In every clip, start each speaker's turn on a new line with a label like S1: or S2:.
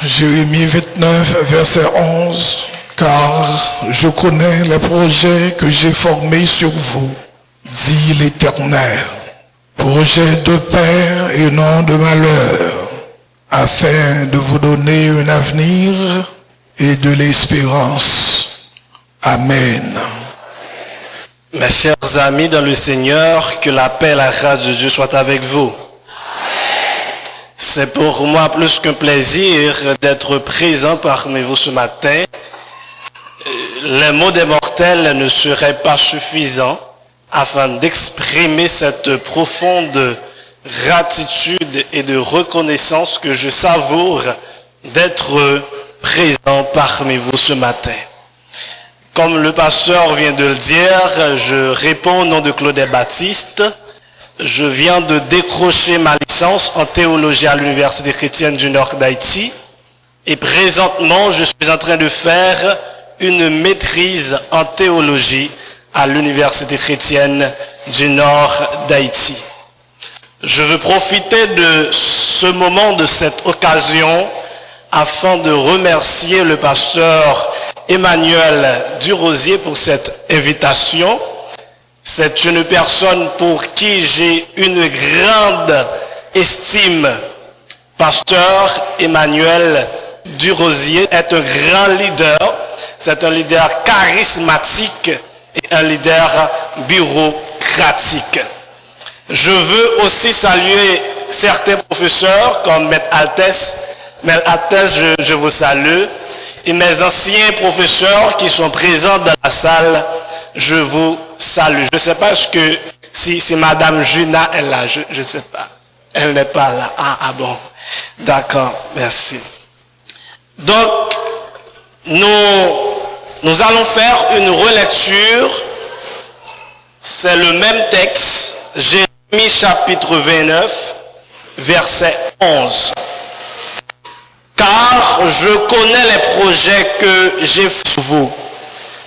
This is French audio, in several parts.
S1: Jérémie 29, verset 11. Car je connais les projets que j'ai formés sur vous, dit l'Éternel. Projets de paix et non de malheur, afin de vous donner un avenir et de l'espérance. Amen.
S2: Mes chers amis dans le Seigneur, que la paix et la grâce de Dieu soient avec vous. C'est pour moi plus qu'un plaisir d'être présent parmi vous ce matin. Les mots des mortels ne seraient pas suffisants afin d'exprimer cette profonde gratitude et de reconnaissance que je savoure d'être présent parmi vous ce matin. Comme le pasteur vient de le dire, je réponds au nom de Claudel Baptiste. Je viens de décrocher ma licence en théologie à l'Université chrétienne du Nord d'Haïti. Et présentement, je suis en train de faire une maîtrise en théologie à l'Université chrétienne du Nord d'Haïti. Je veux profiter de ce moment, de cette occasion, afin de remercier le pasteur Emmanuel Durosier pour cette invitation. C'est une personne pour qui j'ai une grande estime. Pasteur Emmanuel Durosier est un grand leader. C'est un leader charismatique et un leader bureaucratique. Je veux aussi saluer certains professeurs comme Maître Altesse. Maître Altesse, je vous salue. Et mes anciens professeurs qui sont présents dans la salle, je vous salue. Je ne sais pas si Madame Juna est là, je ne sais pas. Elle n'est pas là. Ah bon. D'accord, merci. Donc, nous allons faire une relecture. C'est le même texte, Jérémie chapitre 29, verset 11. Car je connais les projets que j'ai pour vous,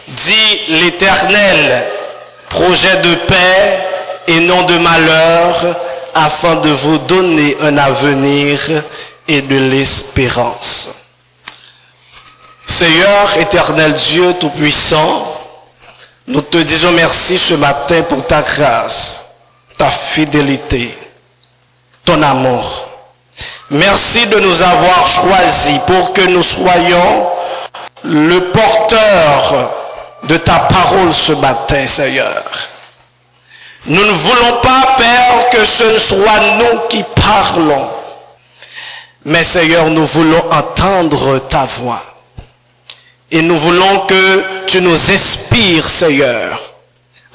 S2: dit l'Éternel, projets de paix et non de malheur, afin de vous donner un avenir et de l'espérance. Seigneur, éternel Dieu Tout-Puissant, nous te disons merci ce matin pour ta grâce, ta fidélité, ton amour. Merci de nous avoir choisis pour que nous soyons le porteur de ta parole ce matin, Seigneur. Nous ne voulons pas, Père, que ce ne soit nous qui parlons, mais Seigneur, nous voulons entendre ta voix. Et nous voulons que tu nous inspires, Seigneur,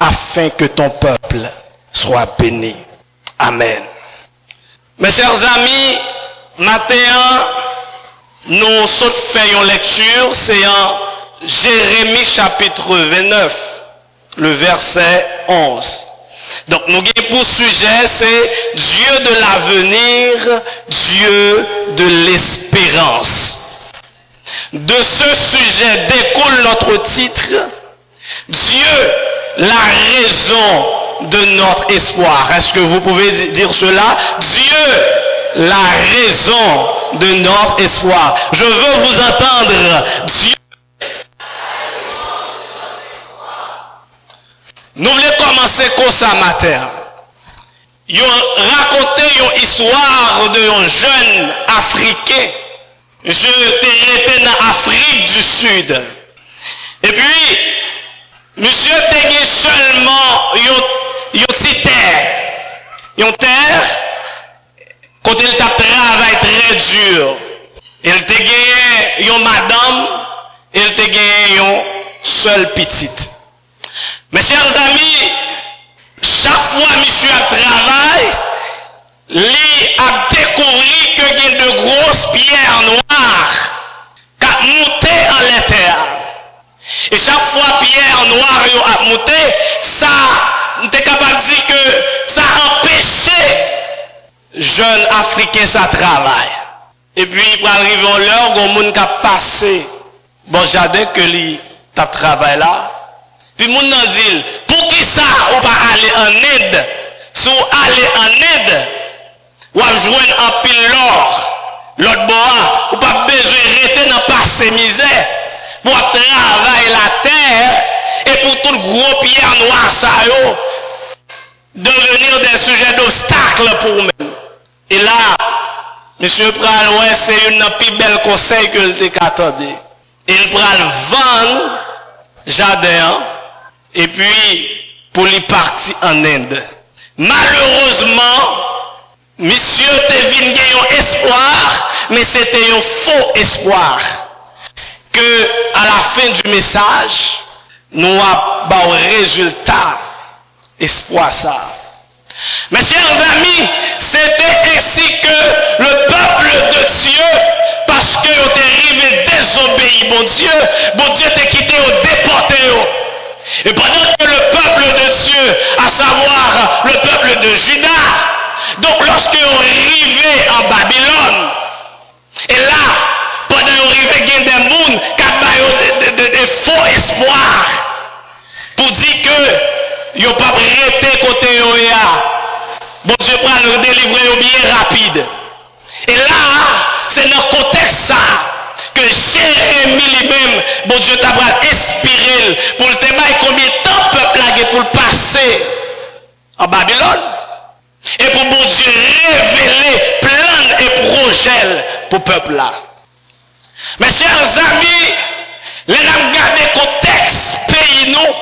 S2: afin que ton peuple soit béni. Amen. Mes chers amis, matin, nous faisons lecture, c'est en Jérémie chapitre 29, le verset 11. Donc nous avons pour sujet, c'est Dieu de l'avenir, Dieu de l'espérance. De ce sujet découle notre titre, Dieu, la raison de notre espoir. Est-ce que vous pouvez dire cela? Dieu, la raison de notre espoir. Je veux vous entendre. Dieu. Nous voulons commencer comme ça matin. Ils ont raconté une histoire d'un jeune Africain. J'étais dans l'Afrique du Sud. Et puis, monsieur était seulement une petite terre. Une terre, quand il travaille très dur. Il a gagné une madame, il a gagné une seule petite. Mes chers amis, chaque fois monsieur a travaillé, il a découvert que il y a de grosses pierres noires qui ont monté en la terre. Et chaque fois pierre noire a monté, ça, on est capable de dire que ça empêchait jeunes Africains ça travail. Et puis pour arriver à l'heure, il y a des gens qui ont passé bon jardin que lui t'a travaillé là. Puis les gens disent, pour qui ça on va aller en aide? Si on aller en aide, ou à joindre un pile l'or, l'autre bois, ou pas besoin passer misère, pour travailler la terre, et pour tout le gros pierre noir ça yo, devenir des sujets d'obstacles pour nous. Et là, monsieur Pralouin, c'est une plus belle conseil que le t'attendait. Il pral vendre jardin, et puis pour lui partir en Inde. Malheureusement, monsieur Tevin a un espoir, mais c'était un faux espoir. Que à la fin du message, nous avons un résultat, espoir ça. Mes chers amis, c'était ainsi que le peuple de Dieu, parce que vous êtes arrivé désobéi, bon Dieu t'a quitté ou déporté. Et pendant que le peuple de Dieu, à savoir le peuple de Juda, donc lorsque vous arrivez en Babylone, et là, pendant que vous arrivez, il y a des gens qui ont des faux espoirs pour dire que vous n'avez pas arrêté côté Yoya. Bon Dieu prend le délivrer bien rapide. Et là, c'est dans le contexte ça que Jérémie lui-même, bon Dieu t'a inspiré pour le débat combien de temps le peuple a pour le passer en Babylone. Et pour bon Dieu révéler plein et projets pour le peuple là. Mes chers amis, les avons gardé le contexte pays nous,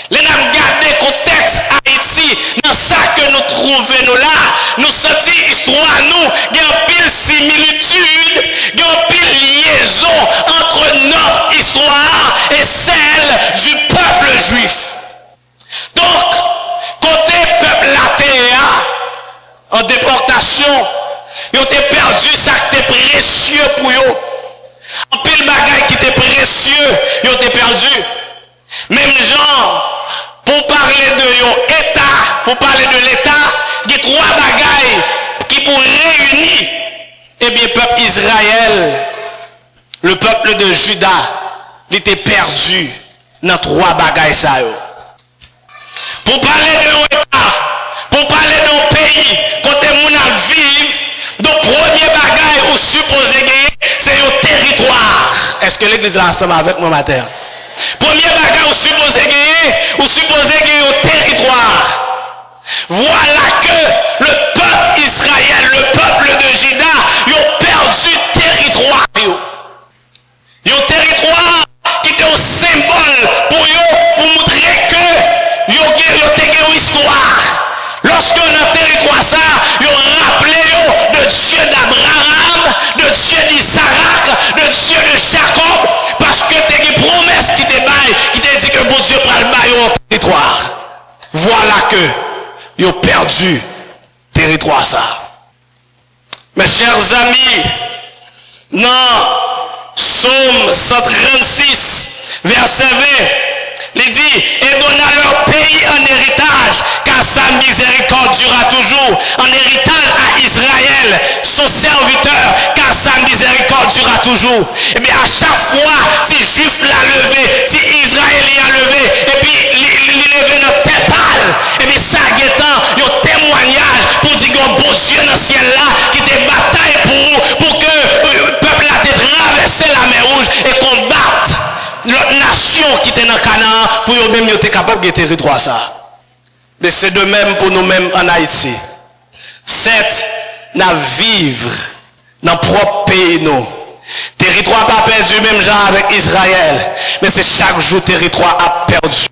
S2: les avons gardé le contexte Haïti, dans ça que nous trouvons nous là, nous sentons histoire nous, il y a une pile similitude, il y a une pile liaison entre notre histoire et celle du peuple juif. Donc, côté peuple latéa, en déportation, ils ont perdu ça qui était précieux pour eux. En pile bagaille qui était précieux, ils ont perdu. Même genre, pour parler de l'État, pour parler de l'État, il y a trois bagailles qui pour réunir, eh bien, le peuple Israël, le peuple de Juda, il était perdu dans trois bagailles ça. Pour parler de l'État, pour parler de nos pays, quand on a vivre, le premier bagaille où supposé gagner, c'est le territoire. Est-ce que l'église est ensemble avec moi matin? Premier bagage où supposé gagner au territoire. Voilà que le peuple Israël, le peuple de Juda, ils ont perdu territoire. Ils ont territoire qui était un symbole pour eux, pour montrer que ils ont une histoire. Lorsque dans territoire ça, ils ont rappelé de Dieu d'Abraham, de Dieu d'Isaac, de Dieu de Jacob, parce que tu as une promesse qui te baille, qui te dit que bon Dieu prend le bail au territoire. Voilà que ils ont perdu territoire ça. Mes chers amis, dans Psaume 136, verset 20, il dit, et donna leur pays en héritage, car sa miséricorde durera toujours, en héritage à Israël, son serviteur, car sa miséricorde durera toujours. Et bien à chaque fois, si Juif l'a levé, si Israël l'a levé, et puis il levé notre tête pâle, et bien ça guettant, il y a un témoignage pour dire que bon Dieu dans le ciel là, qui te bataille pour que le peuple a traversé la mer rouge et combattre l'autre nation qui était dans Canaan pour eux-mêmes être capable de territoire ça. Mais c'est de même pour nous-mêmes en Haïti. C'est na vivre dans le propre pays nous. Territoire pas perdu même genre avec Israël, mais c'est chaque jour territoire a perdu.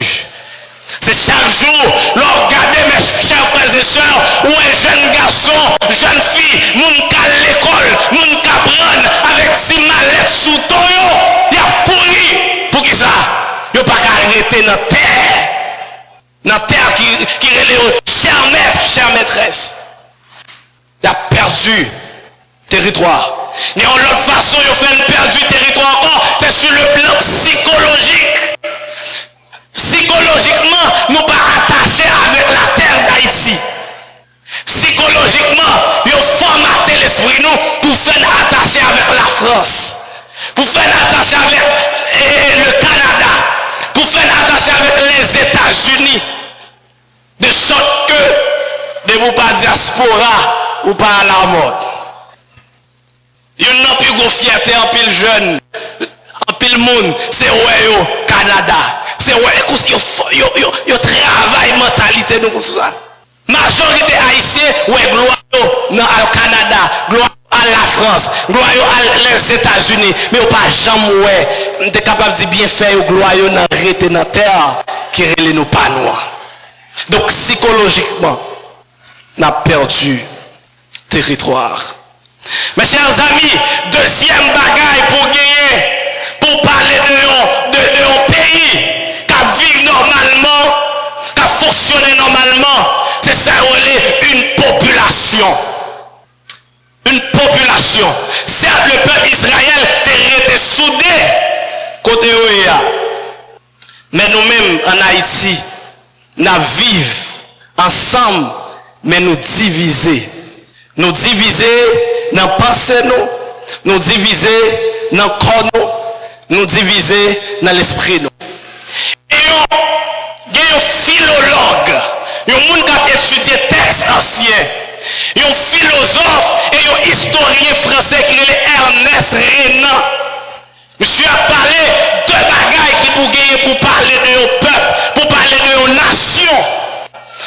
S2: C'est chaque jour, l'on regarde mes chers frères et sœurs, où un jeune garçon, jeune fille, moun ka l'école, moun ka prendre avec si mallette sous toyo, il a couru pour qui ça? Il pas qu'à arrêter dans la terre qui relève cher maître, chère maîtresse. Il a perdu territoire. Mais en l'autre façon, il a fait perdu territoire encore, c'est sur le plan psychologique. Psychologiquement, nous pas attachés avec la terre d'Haïti. Psychologiquement, ils ont formaté l'esprit nous pour faire attacher avec la France, pour faire attacher avec le Canada, pour faire attacher avec les États-Unis, de sorte que de vous pas diaspora ou pas à la mode. Il n'y a plus de fierté en pile jeune, pile monde, c'est ouais Canada. C'est ouais yo travail mentalité nous comme ça. Majorité haïtien ouais gloire au Canada, gloire à la France, gloire aux États-Unis, mais pas jamais ouais, on est capable de bien faire gloire dans rester dans terre qui relève nous pas noirs. Donc psychologiquement, on a perdu territoire. Mes chers amis, deuxième bagaille pour gagner, pour parler de un pays qui vit normalement, qui fonctionne normalement, c'est ça une population. Une population. Certes, le peuple Israël était soudé côté Oya. Mais nous-mêmes en Haïti, nous vivons ensemble, mais nous diviser. Nous diviser dans pensée nous diviser dans corps nous diviser dans l'esprit nous. Et il y a un philologue, un monde qui a étudié texte ancien, un philosophe et un historien français qui est Ernest Renan. Monsieur a parlé de bagailles qui pour gagner pour parler de nos peuples, pour parler de nos nations.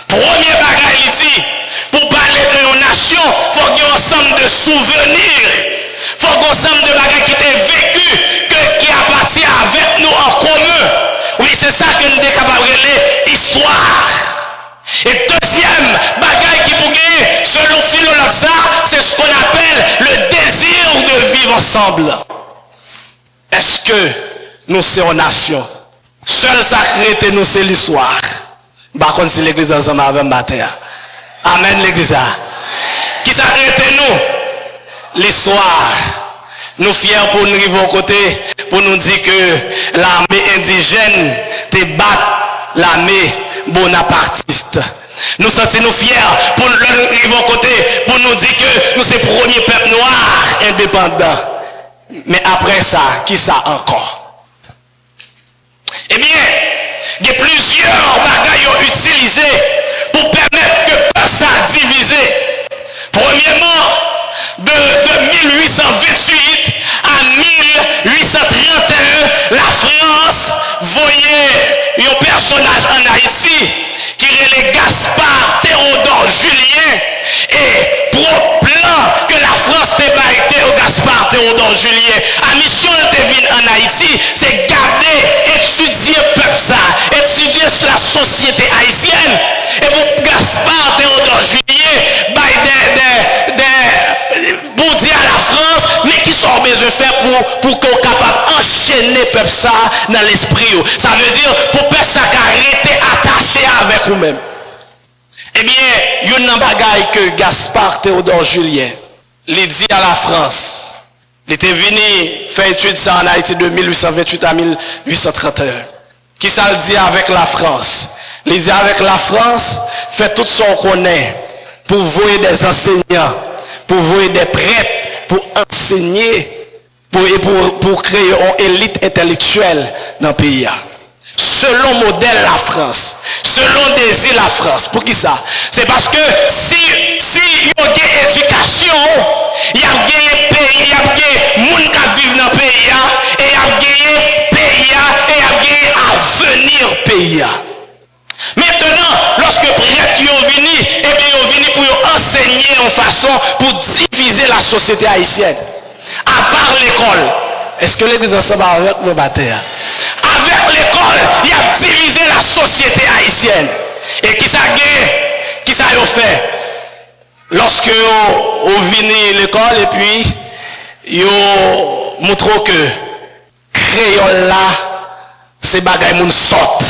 S2: Premier bagaille ici, pour parler de nos nations, il faut qu'il y ait un ensemble de souvenirs. Il faut qu'il y ait un ensemble de bagailles qui étaient vécues, qui appartient avec nous en commun. Oui, c'est ça que nous sommes capables de dire histoire. Et deuxième bagaille qui pour gagner, selon philologue ça, c'est ce qu'on appelle le désir de vivre ensemble. Est-ce que nous sommes nation? Seul sacré nous c'est l'histoire. Par contre, c'est l'église ensemble avec matin. Amen l'église. Qui s'arrête nous? L'histoire. Nous fiers pour nous arriver au côté, pour nous dire que l'armée indigène te bat l'armée bonapartiste. Nous sommes nous fiers pour nous arriver au côté, pour nous dire que nous sommes le premier peuple noir indépendant. Mais après ça, qui ça encore? Eh bien, il y a plusieurs bagailles utilisées pour permettre que ça diviser. Premièrement, de 1828 à 1831, la France voyait un personnage en Haïti qui est le Gaspard Théodore Julien et pour plan que la France t'ait au Gaspard Théodore Julien. La mission de en Haïti, c'est garder, étudier le peuple ça, étudier la société haïtienne. Et pour Gaspard Théodore Julien, pour dire à la France, mais qui sont besoin de faire pour qu'on soit capable d'enchaîner le peuple ça dans l'esprit. Ça veut dire pour que ça arrêter attaché avec vous-même. Eh bien, il y a une bagaille que Gaspard Théodore Julien, il dit à la France. Il était venu faire étude ça en Haïti de 1828 à 1831. Qui ça le dit avec la France? Il dit avec la France, fait tout ce qu'on connaît pour voir des enseignants, pour voir des prêtres, pour enseigner, pour créer une élite intellectuelle dans le pays. Selon modèle la France, selon désir la France. Pour qui ça? C'est parce que si il y a une éducation, il y a un pays, il y a des gens qui vivent dans le pays, et il y a un pays, et il y a un avenir pays. Maintenant, lorsque les prêtres sont venus, eh bien, ils sont venus pour enseigner en façon pour diviser la société haïtienne. À part l'école. Est-ce que l'église ensemble avec nos batailles? Avec l'école, il a divisé la société haïtienne. Et qui ça a fait? Lorsque on vient à l'école et puis, ils montrent que créole là, c'est bagaille moun sorte.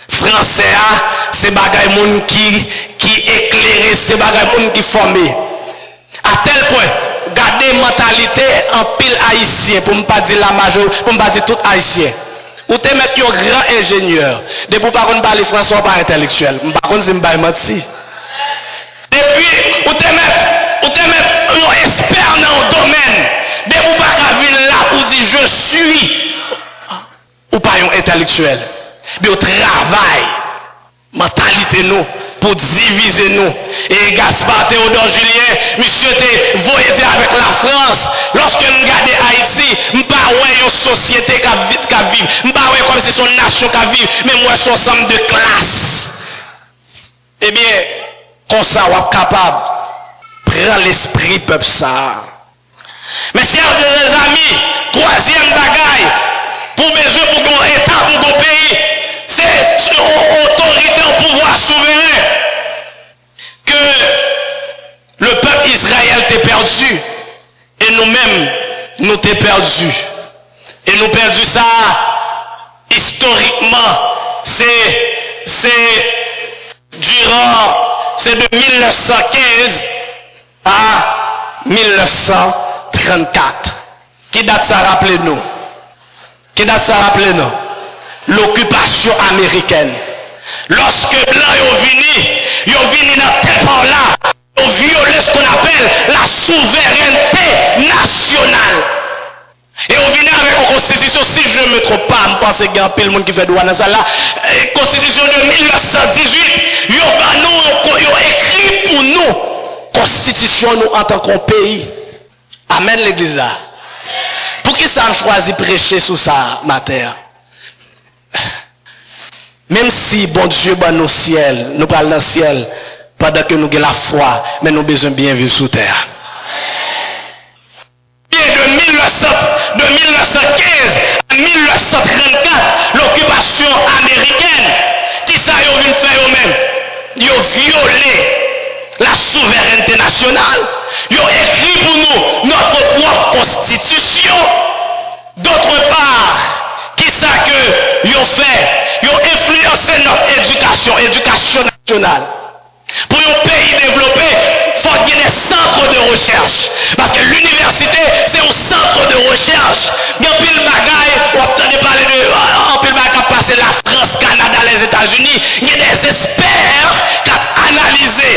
S2: Français, c'est bagaille moun qui éclairé, c'est bagaille moun qui formé. À tel point, gardez mentalité en pile haïtien, pour ne pas dire la majorité, pour ne pas dire tout haïtien. Ou te mettre un grand ingénieur, de pour pas parler français pas intellectuel. Par contre, c'est menti. Et puis, ou te mettre un expert dans le domaine, de pour pas venir là pour dire je suis, ou pas un intellectuel. Mais au travail, mentalité nous, pour diviser nous. Et Gaspard Théodore Julien, monsieur te voyé avec la France, lorsque nous regardons Haïti, nous pas pas ouais une société qui vit, pas ouais comme si son nation qui vit, mais moi son ensemble de classes. Eh bien, comme ça on est capable prendre l'esprit peuple ça. Mes chers amis, troisième bagaille pour besoin pour un état pour un pays, c'est autorité au pouvoir souverain que le peuple Israël t'est perdu et nous-mêmes nous t'es perdu. Et nous perdu ça historiquement, c'est de 1915 à 1934. Qui date ça rappelez-nous? Qui date ça rappelez-nous? L'occupation américaine. Lorsque blancs sont venus dans ce temps-là, ils ont violé ce qu'on appelle la souveraineté nationale. Et on vient avec une constitution, si je ne me trompe pas, je pense qu'il y a un peu de monde qui fait droit dans ça là, constitution de 1918, ils ont écrit pour nous, constitution nous en tant que pays. Amen l'église là. Pour qui ça a choisi de prêcher sur ça, ma terre? Même si bon Dieu bat nos ciels, nous parlons dans le ciel, pendant que nous avons la foi, mais nous avons besoin de bien vivre sur terre. De 1915 à 1934, l'occupation américaine, qui ça a vu faire eux-mêmes? Ils ont violé la souveraineté nationale. Ils ont écrit pour nous notre propre constitution. D'autre part, qui ça que ils ont fait? Ils ont influencé notre éducation nationale. Pour un pays développé, il faut qu'il y ait des centres de recherche. Parce que l'université, c'est un centre de recherche. Il y a un pile bagaille, on entendait parler de un pile bagaille qui a passé la France, Canada, les États-Unis. Il y a des experts qui ont analysé.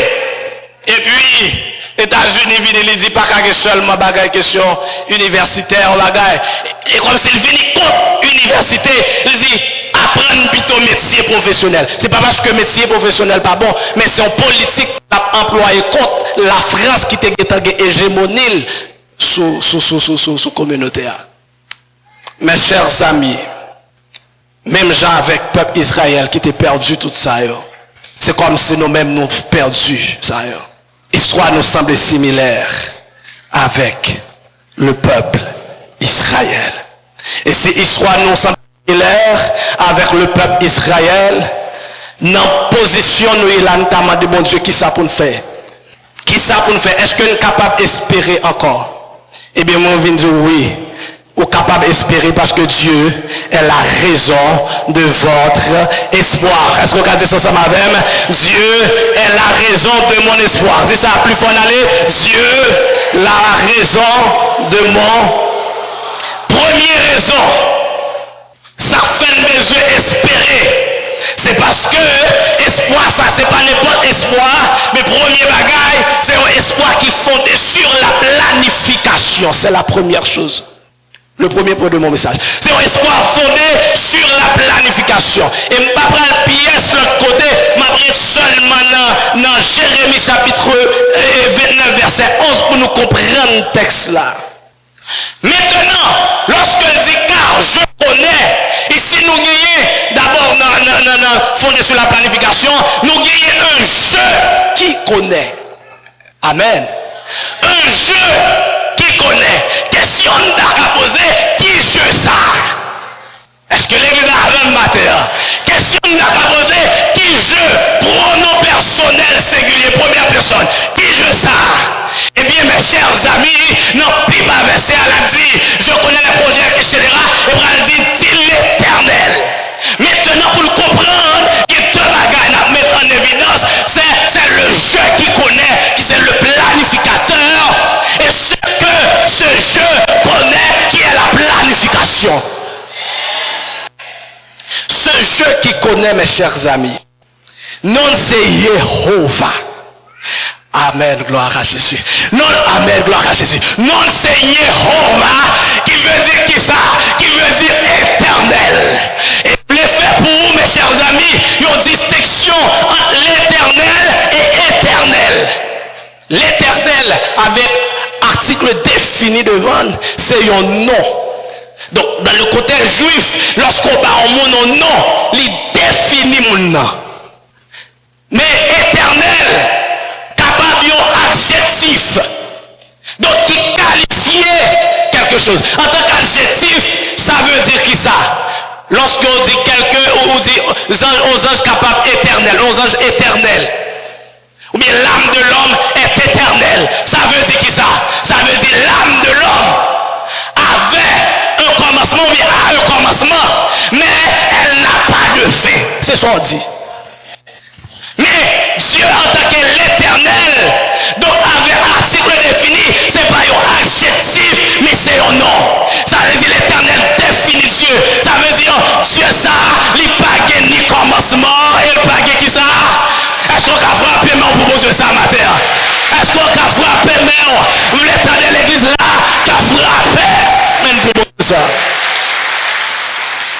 S2: Et puis, États-Unis viennent les pas seulement bagaille question universitaire bagaille. Et comme s'ils viennent contre l'université, ils disent apprendre plutôt métier professionnel. C'est pas parce que métier professionnel pas bon, mais c'est une politique qui a employé contre la France qui était hégémonie sous communauté. Mes chers amis, même gens avec le peuple Israël qui était perdu tout ça, c'est comme si nous-mêmes nous perdu ça. L'histoire nous semble similaire avec le peuple Israël. Et si l'histoire nous semble similaire avec le peuple Israël, dans position nous il a notamment de bon Dieu qui ça pour nous faire? Qui ça pour nous faire? Est-ce que nous sommes capables d'espérer encore? Eh bien, moi, je viens dire oui. Ou capable d'espérer parce que Dieu est la raison de votre espoir. Est-ce que vous regardez ça avec moi? Dieu est la raison de mon espoir. C'est ça, plus fort d'aller. Dieu, la raison de mon... Première raison, ça fait besoin d'espérer. C'est parce que espoir, ça c'est pas n'importe espoir, mais premier bagaille, c'est un espoir qui est fondé sur la planification. C'est la première chose. Le premier point de mon message. C'est un espoir fondé sur la planification. Et je ne vais pas prendre la pièce de l'autre côté, je vais seulement dans Jérémie chapitre 29 verset 11 pour nous comprendre le texte là. Maintenant, lorsque je dis car je connais, ici nous gagnons d'abord fondé sur la planification, nous gagnons un jeu qui connaît. Amen. Un jeu qui connaît. Question d'à poser, qui jeu ça? Est-ce que l'église a un matin? Question d'à poser, qui jeu? Pronom personnel singulier, première personne. Qui jeu ça? Eh bien, mes chers amis, non, plus pas verset à la vie, je connais les projets, etc. Et on dit l'Éternel. Maintenant, pour le comprendre, il y a deux bagages à mettre en évidence, c'est le jeu qui connaît, qui c'est le planificateur, et ce que ce jeu connaît, qui est la planification. Ce jeu qui connaît, mes chers amis, non c'est Jéhovah. Amen, gloire à Jésus. Non, amen, gloire à Jésus. Non, c'est Jéhovah qui veut dire qui ça? Qui veut dire éternel. Et l'effet pour vous, mes chers amis, il y a une distinction entre l'éternel et éternel. L'éternel, avec article défini devant, c'est un nom. Donc, dans le côté juif, lorsqu'on parle en mon nom, il définit mon nom. Mais éternel, capable d'un adjectif. Donc, qui qualifiait quelque chose. En tant qu'adjectif, ça veut dire qui ça? Lorsqu'on dit quelqu'un, on dit aux anges capables éternels, aux anges éternels. Ou bien l'âme de l'homme est éternelle. Ça veut dire qui ça? Ça veut dire l'âme de l'homme avait un commencement, ou bien a un commencement, mais elle n'a pas de fin. C'est ce qu'on dit. Mais Dieu en tant que l'éternel, donc avait un article défini, c'est pas un adjectif, mais c'est un nom. Ça veut dire l'éternel définit Dieu. Ça veut dire Dieu ça, il pas ni commencement, et il pas qui ça? Est-ce qu'on a frappé main pour Dieu ça matin? Est-ce qu'on a frappé main? Vous l'éternel l'église là, qui a frappé main pour Dieu ça?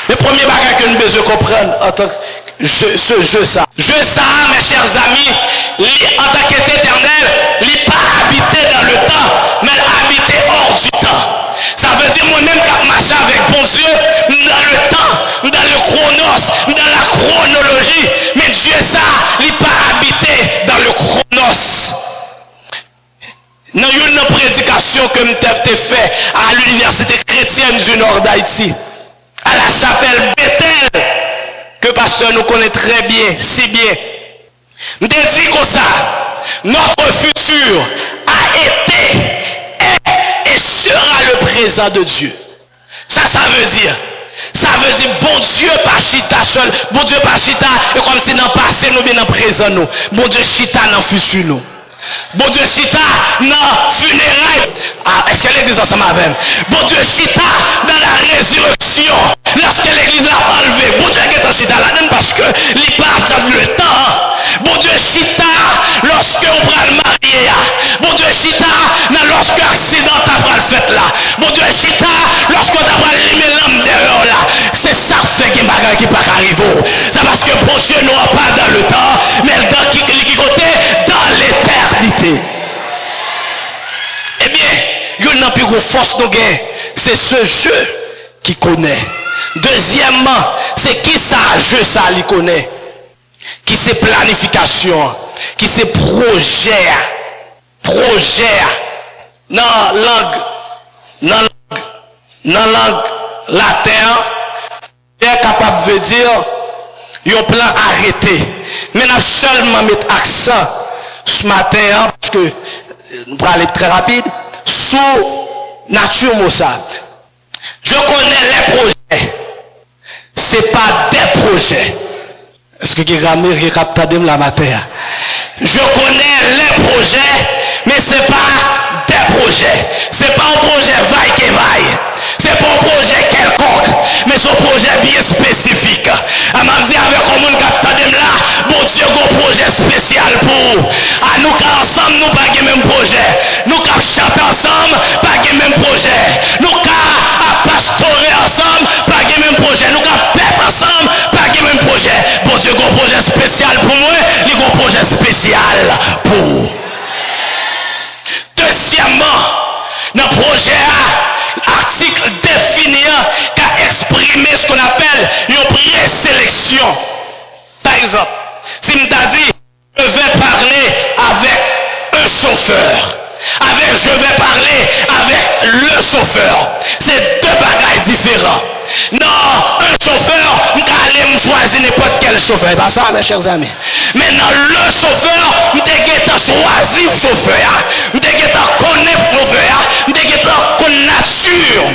S2: Le premier bagage que nous devons comprendre en tant que ce jeu ça. Jeu ça, mes chers amis, en tant qu'éternel, il n'est pas habité dans le temps, mais habité hors du temps. Ça veut dire moi-même qui marche avec bon Dieu dans le temps, dans le chronos, dans la chronologie. Mais Dieu ça, il n'est pas habité dans le chronos. Dans une prédication que je fait à l'université chrétienne du nord d'Haïti, à la chapelle Bethel, que pasteur nous connaît très bien, si bien. Je dis comme ça, notre futur a été, est et sera le présent de Dieu. Ça veut dire. Ça veut dire, bon Dieu pas chita seul, bon Dieu pas chita, et comme si dans le passé nous, bien dans le présent nous. Bon Dieu chita dans le futur nous. Bon Dieu chita dans funérailles. Ah, est-ce que l'église ensemble avec? Bon Dieu chita dans la résurrection. Lorsque l'église l'a enlevé. Bon Dieu est en chita là-dedans parce que il passe dans le temps. Bon Dieu chita lorsque on prend le marié. Bon Dieu chita lorsque l'accident t'a le fait là. Bon Dieu chita lorsqu'on t'a pris les lampes dehors là. C'est ça fait qu'il y a qui pas arriver. C'est parce que bon Dieu n'a pas dans le temps, mais dans qui côté dans l'éternité. Eh bien, il y a une plus grosse force de gain, c'est ce jeu qui connaît. Deuxièmement, c'est qui ça, jeu ça, il connaît. Qui c'est planification, qui c'est projet. Projet. Dans langue latin, est capable de dire, il y a un plan arrêté. Mais nous seulement mettre accent ce matin, parce que nous allons aller très rapide, sur nature Mossad. Je connais les projets. Ce n'est pas des projets. Est-ce que vous avez capté la matin? Je connais les projets, mais ce n'est pas des projets. Ce n'est pas un projet vaille qui vaille. Ce n'est pas un projet quelconque, mais c'est un projet bien spécifique. À m'a dit avec un monde qui là, bon Dieu, un projet spécial pour. À nous ensemble, nous pas le même projet. Nous chanter ensemble, pas le même projet. Nous pastorer ensemble, pas le même projet. Nous peuple ensemble, pas le même projet. Bon Dieu, un projet spécial pour moi, il y a un projet spécial pour. Deuxièmement, dans le projet article définissant qui a exprimé ce qu'on appelle une présélection. Par exemple, si je dit, je vais parler avec un chauffeur. Je vais parler avec le chauffeur. C'est deux bagages différents. Non, un chauffeur, je vais aller choisir n'importe quel chauffeur. Pas ça, mes chers amis. Maintenant, le chauffeur, je vais choisir le chauffeur. Je vais connaître le chauffeur. Je vais connaître nature.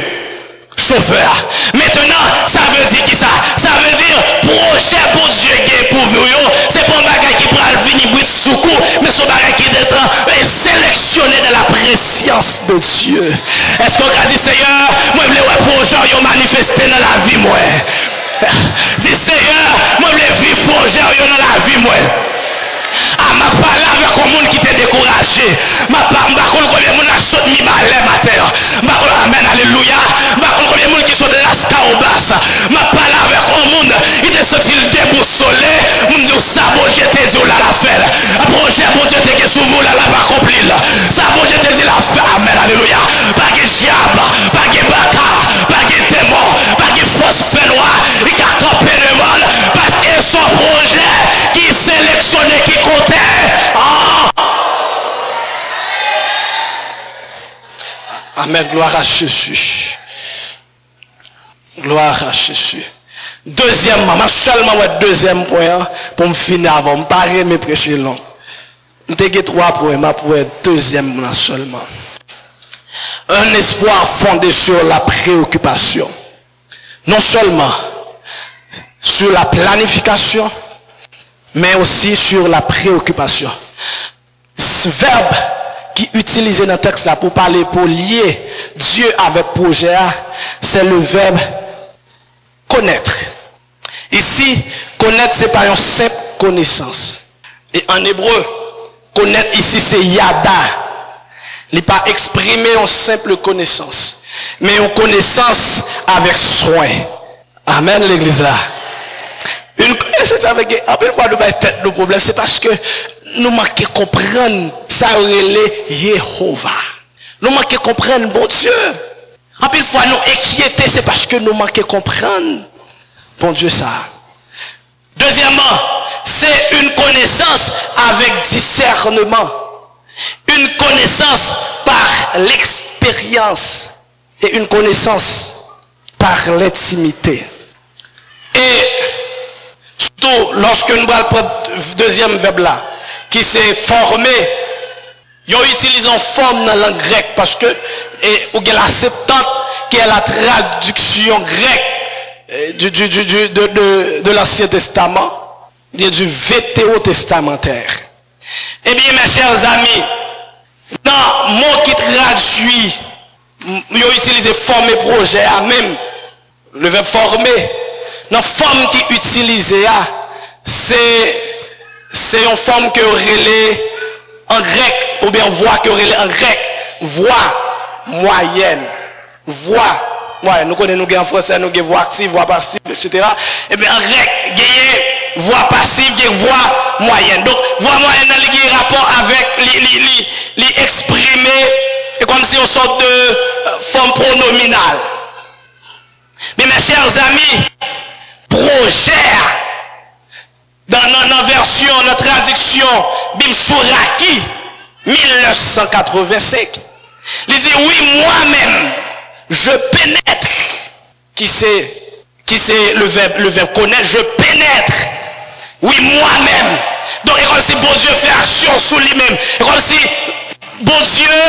S2: Chauffeur. Maintenant, ça veut dire qui ça? Ça veut dire projet pour Dieu qui est pour vous. C'est pas un bagage qui prend le venir bruit sous coup, mais c'est un bagage qui est sélectionné dans la préscience de Dieu. Est-ce qu'on a dit Seigneur, moi je veux un projet manifesté dans la vie moi. Dis Seigneur, moi je veux vivre projet dans la vie moi. Ah, ma parole avec un monde qui t'est découragé. Ma parole avec un monde qui saute mi balai matin. Ma parole, amen, alléluia. Ma parole avec un monde qui saute de la au basse. Ma parole avec un monde qui t'est sorti le déboussolé. Mon Dieu, ça, bon, je t'ai dit, là, la fait. Un projet, bon Dieu, t'es sous vous, là, la va accomplir. Ça, bon, je t'ai dit, la fait. Amen, alléluia. Pas de diable, pas de bâtard, pas de démon. Amen, gloire à Jésus. Gloire à Jésus. Deuxièmement, seulement deuxième point pour me finir avant, me parer mes prêcher long. Je t'ai 3 points, ma pour deuxième seulement. Un espoir fondé sur la préoccupation. Non seulement sur la planification, mais aussi sur la préoccupation. Ce verbe qui est utilisé dans le texte là pour parler, pour lier Dieu avec projet, c'est le verbe connaître. Ici, connaître, c'est pas une simple connaissance. Et en hébreu, connaître ici, c'est yada. Il n'est pas exprimé en simple connaissance, mais en connaissance avec soin. Amen, l'église là. Une connaissance avec un peu de fois nous tête le problème, c'est parce que nous manquons comprendre ça relève Jéhovah. Nous manquons comprendre bon Dieu. En peu de fois nous inquiéter, c'est parce que nous manquons comprendre bon Dieu ça. Deuxièmement, c'est une connaissance avec discernement. Une connaissance par l'expérience et une connaissance par l'intimité. Et surtout lorsque nous parlons du deuxième verbe là, qui s'est formé, ils ont utilisé en forme dans la langue grecque parce que il y a la Septante qui est la traduction grecque de l'Ancien Testament, du Vétéotestamentaire. Eh bien, mes chers amis, dans le mot qui traduit, ils ont utilisé former projet, même le verbe former, dans la forme qui est utilisée, c'est une forme que relève en grec, ou bien voix que relève en grec, voix moyenne, voix. Ouais, nous connaissons en français, nous avons voix active, voix passive, etc. Et bien en grec, il y a voix passive, il y a voix moyenne. Donc, voix moyenne, il y a un rapport avec l'exprimer, et comme si on sorte de forme pronominale. Mais mes chers amis, projet, dans la version, la traduction, Bimsouraki, 1985, il dit, oui, moi-même, je pénètre, qui c'est le verbe connaître, je pénètre, oui, moi-même. Donc, et comme si bon Dieu fait action sous lui-même, et comme si bon Dieu,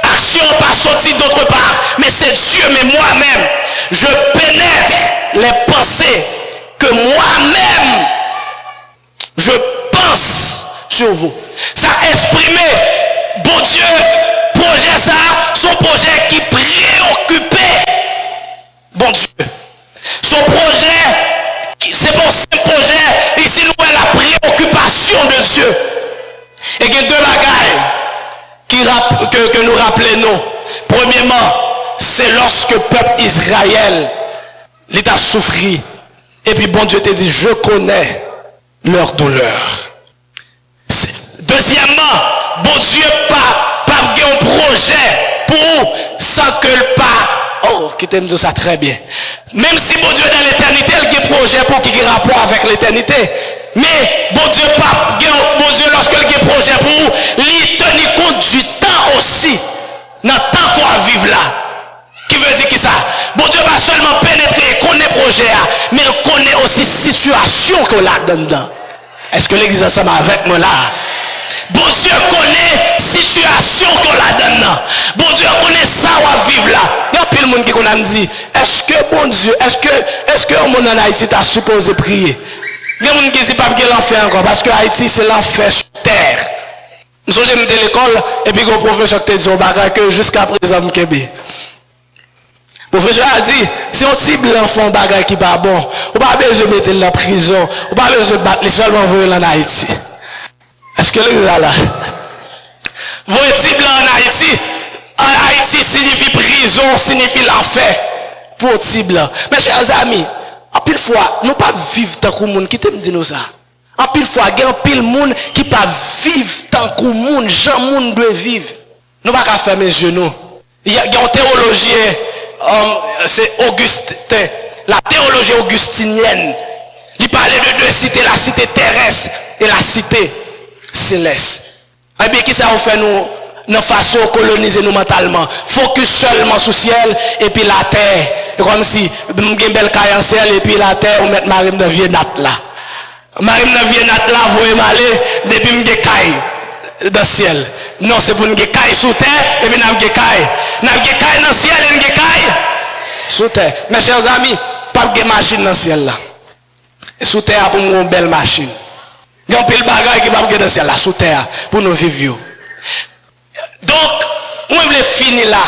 S2: action pas sortie d'autre part, mais c'est Dieu, mais moi-même, je pénètre les pensées que moi-même, je pense sur vous. Ça exprimé, bon Dieu, projet ça, son projet qui préoccupait, bon Dieu. Son projet, c'est bon, ce projet, ici nous avons la préoccupation de Dieu. Et il y a deux bagailles que nous rappelons. Premièrement, c'est lorsque le peuple Israël, l'État souffrit. Et puis bon Dieu te dit, je connais leur douleur. Deuxièmement, bon Dieu pas un projet pour sans que le pas. Oh, qui t'aime dire ça très bien. Même si bon Dieu est dans l'éternité, il y a un projet pour qu'il ait rapport avec l'éternité. Mais bon Dieu pas, bon Dieu lorsque il y a un projet pour lui tenir compte du temps aussi. Dans le temps qu'on va vivre là. Qui veut dire que ça? Bon Dieu va seulement pénétrer, connaît projet, mais il connaît aussi situation qu'on a dedans. Est-ce que l'église ensemble avec moi là? Bon Dieu connaît situation qu'on a dedans. Bon Dieu connaît ça on va vivre là. Il y a plein de monde qui qu'on a dit, est-ce que bon Dieu, est-ce que monde en Haïti t'a supposé prier? Il y a des gens qui disent pas que l'enfer encore, parce que Haïti c'est l'enfer sur terre. Nous sommes de l'école, et puis le professeur te dit au bagage que jusqu'à présent, m'kebe. Le professeur a dit, si on cible l'enfant bagage qui pas bon, on pas besoin de mettre dans la prison, on pas besoin de battre les seulement envoyer en Haïti. Est-ce que les gars là? Vous cible en Haïti signifie prison, signifie l'enfer. Pour cible. Mes chers amis, en pile fois, nous pas vivre tant que monde qui t'aime dire nous ça. En pile fois, il y a un pile monde qui pas vivre tant que monde, Jean monde doit vivre. Nous pas qu'à fermer les genoux. Il y a un théologien, c'est Augustin, la théologie augustinienne. Il parlait de deux cités, la cité terrestre et la cité céleste. Eh bien, qui ça vous fait nous
S3: de façon coloniser nous mentalement. Focus seulement sur le ciel et puis la terre. Comme si j'ai une belle caille en ciel et puis la terre, on met Marim de vieux nat là. Marim de vieux nat là, vous voyez m'aller, depuis j'ai caille dans le ciel. Non, c'est pour nous caille sous terre et puis nous j'ai caille. Nous j'ai caille dans le ciel et nous j'ai caille sous terre. Mes chers amis, pas de machine dans le ciel là. Sous terre pour nous une belle machine. Il y a un pile bagage qui va dans le ciel là, sous terre, pour nous vivre. Donc, on veut finir là.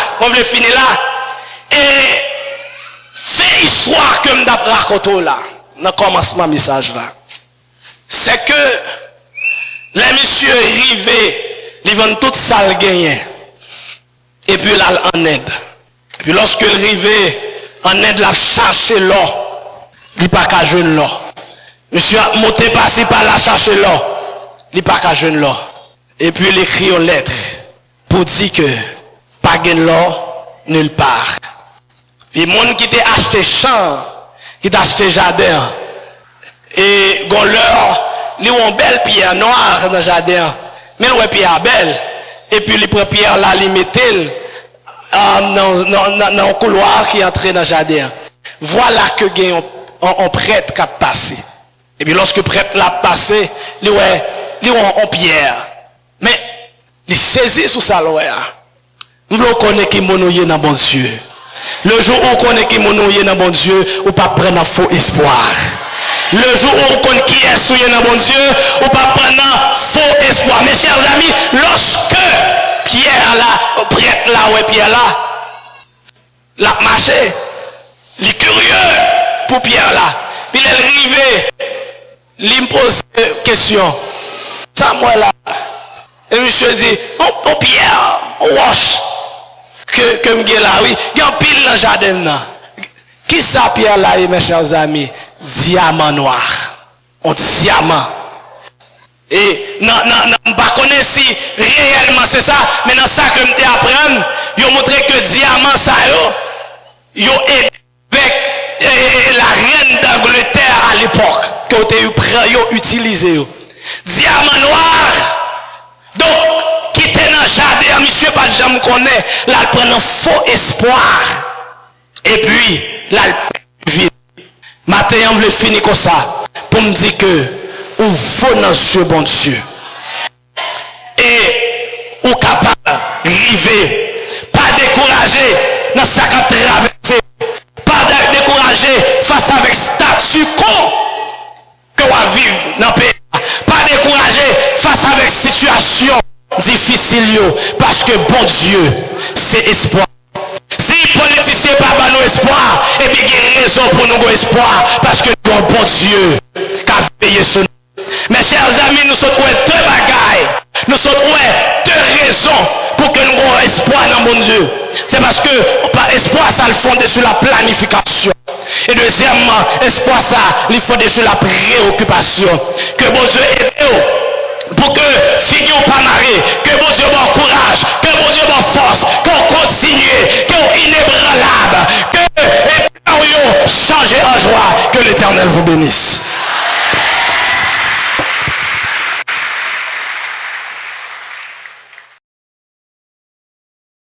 S3: Et c'est l'histoire que je raconte là, dans le commencement du message là. C'est que les messieurs arrivés, ils vendent toute ça gagné. Et puis là, en aide. Et puis lorsque ils arrivent en aide, là, chercher l'or. Il n'y a pas qu'à jeune l'or. Monsieur a monté passer par là, chercher l'or. Il n'y a pas qu'à jeune l'or. Et puis il écrit une lettre pour dire que pas de l'or nulle part. Puis les gens qui t'a acheté champ, qui t'a acheté jardin, et gon l'or, ils ont une belle pierre noire dans le jardin, mais ils ont une pierre belle. Et puis les prend pierre là, ils mettent dans le couloir qui entre dans le jardin. Voilà que gagne un prêtre qui a passé. Et puis lorsque le prêtre l'a passé, ils ont une pierre. Mais il saisit sous sa loi. Nous connaissons qui monouille dans bon Dieu. Le jour où on connaît qui monouille dans bon Dieu, ou pas prendre un faux espoir. Le jour où on connaît qui est souillé dans bon Dieu, ou pas prendre un faux espoir. Mes chers amis, lorsque Pierre là, prêtre là, ouais Pierre là, l'a marché, il est curieux pour Pierre là. Puis il est arrivé, il me pose une question. Ça moi là. Et monsieur dit, oh Pierre, oh wash, que m'gé là, oui, il y a un pile dans le jardin là. Qui ça Pierre là, mes chers amis? Diamant noir. Un diamant. Et non, pas connaître si réellement c'est ça, mais dans ça que je t'apprends, ils ont montré que diamant ça, ils ont aidé avec la reine d'Angleterre à l'époque, qu'ils ont utilisé. Diamant noir. Donc, qui était dans le jardin, monsieur, pas de jamais connaît, là, il prend un faux espoir. Et puis, là, il vit. Matin, on veut finir comme ça, pour me dire que, ou faut dans ce bon Dieu. Et, ou capable, river, pas décourager, dans sa traversée, pas décourager face avec statut quo, que on va vivre dans le pays. Pas décourager face avec situation difficile, parce que bon Dieu, c'est espoir. Si les politiciens pas dans nos espoir, et puis il y a raison pour nous espoir, parce que nous avons bon Dieu qui a payé sur nous. Mes chers amis, nous sommes deux bagailles. Nous sommes deux raisons pour que nous ayons espoir dans mon Dieu. C'est parce que par espoir, ça le fonde sur la planification. Et deuxièmement, espoir, ça le fonde sur la préoccupation. Que bon Dieu aide nous pour que fignon pas marrer, que bon Dieu bon courage, que bon Dieu bon force, qu'on continue, qu'on inébranlable, que nous change en joie, que l'Éternel vous bénisse.